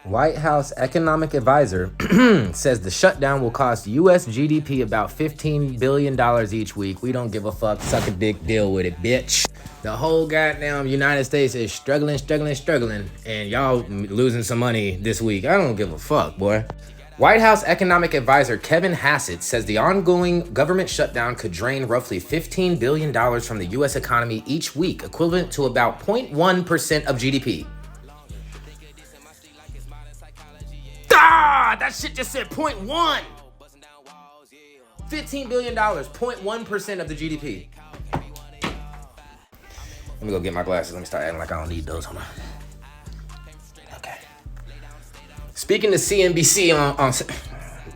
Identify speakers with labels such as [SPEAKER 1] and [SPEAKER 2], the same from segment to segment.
[SPEAKER 1] White House economic advisor says the shutdown will cost U.S. GDP about $15 billion each week. We don't give a fuck. Suck a dick. Deal with it, bitch. The whole goddamn United States is struggling, and y'all losing some money this week. I don't give a fuck, boy. White House economic advisor Kevin Hassett says the ongoing government shutdown could drain roughly $15 billion from the U.S. economy each week, equivalent to about 0.1% of GDP. That shit just said 0.1. $15 billion, 0.1% of the GDP. Let me go get my glasses. Let me start acting like I don't need those. Hold on. Okay. Speaking to CNBC on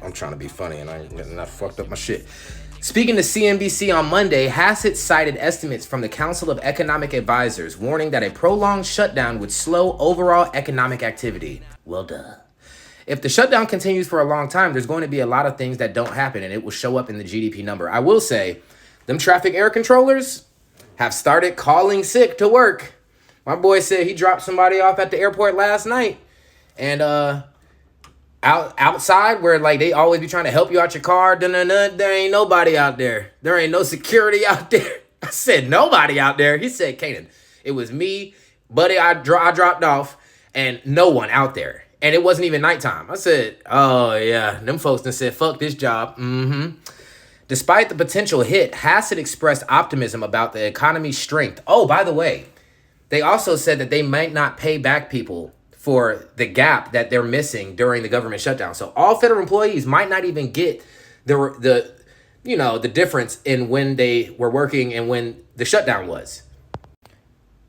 [SPEAKER 1] I'm trying to be funny and I fucked up my shit. Speaking to CNBC on Monday, Hassett cited estimates from the Council of Economic Advisors warning that a prolonged shutdown would slow overall economic activity. Well, duh. If the shutdown continues for a long time, there's going to be a lot of things that don't happen, and it will show up in the GDP number. I will say, them traffic air controllers have started calling sick to work. My boy said he dropped somebody off at the airport last night, and outside where like they always be trying to help you out your car, there ain't nobody out there. There ain't no security out there. I said nobody out there. He said, Kanan, it was me, buddy. I dropped off, and no one out there. And it wasn't even nighttime. I said, oh, yeah, them folks done said, fuck this job. Despite the potential hit, Hassett expressed optimism about the economy's strength. Oh, by the way, they also said that they might not pay back people for the gap that they're missing during the government shutdown. So all federal employees might not even get the difference in when they were working and when the shutdown was.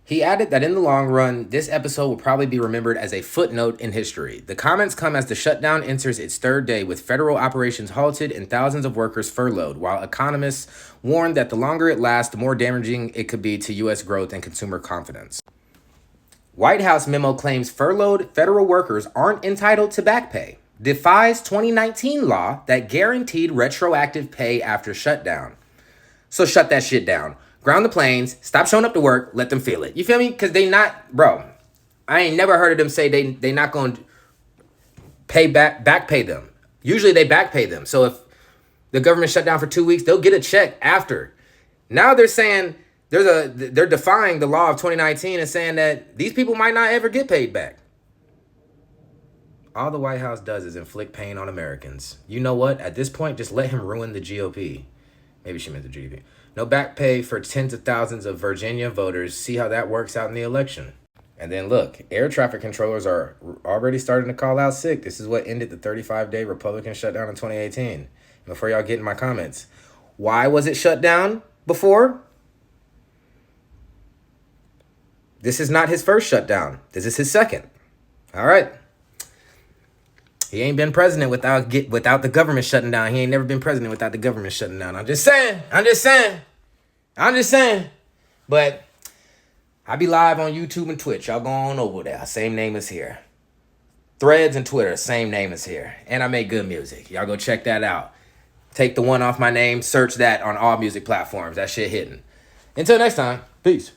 [SPEAKER 1] He added that in the long run, this episode will probably be remembered as a footnote in history. The comments come as the shutdown enters its third day with federal operations halted and thousands of workers furloughed, while economists warned that the longer it lasts, the more damaging it could be to U.S. growth and consumer confidence. White House memo claims furloughed federal workers aren't entitled to back pay, defies 2019 law that guaranteed retroactive pay after shutdown. So shut that shit down. Ground the planes, stop showing up to work, let them feel it. You feel me? Because they not, bro, I ain't never heard of them say they not going to back pay them. Usually they back pay them. So if the government shut down for 2 weeks, they'll get a check after. Now they're saying they're defying the law of 2019 and saying that these people might not ever get paid back. All the White House does is inflict pain on Americans. You know what? At this point, just let him ruin the GOP. Maybe she meant the GDP. No back pay for tens of thousands of Virginia voters. See how that works out in the election. And then look, air traffic controllers are already starting to call out sick. This is what ended the 35-day Republican shutdown in 2018. Before y'all get in my comments, why was it shut down before? This is not his first shutdown. This is his second. All right. He ain't been president without the government shutting down. He ain't never been president without the government shutting down. I'm just saying. But I be live on YouTube and Twitch. Y'all go on over there. Same name is here. Threads and Twitter, same name is here. And I make good music. Y'all go check that out. Take the one off my name. Search that on all music platforms. That shit hitting. Until next time. Peace.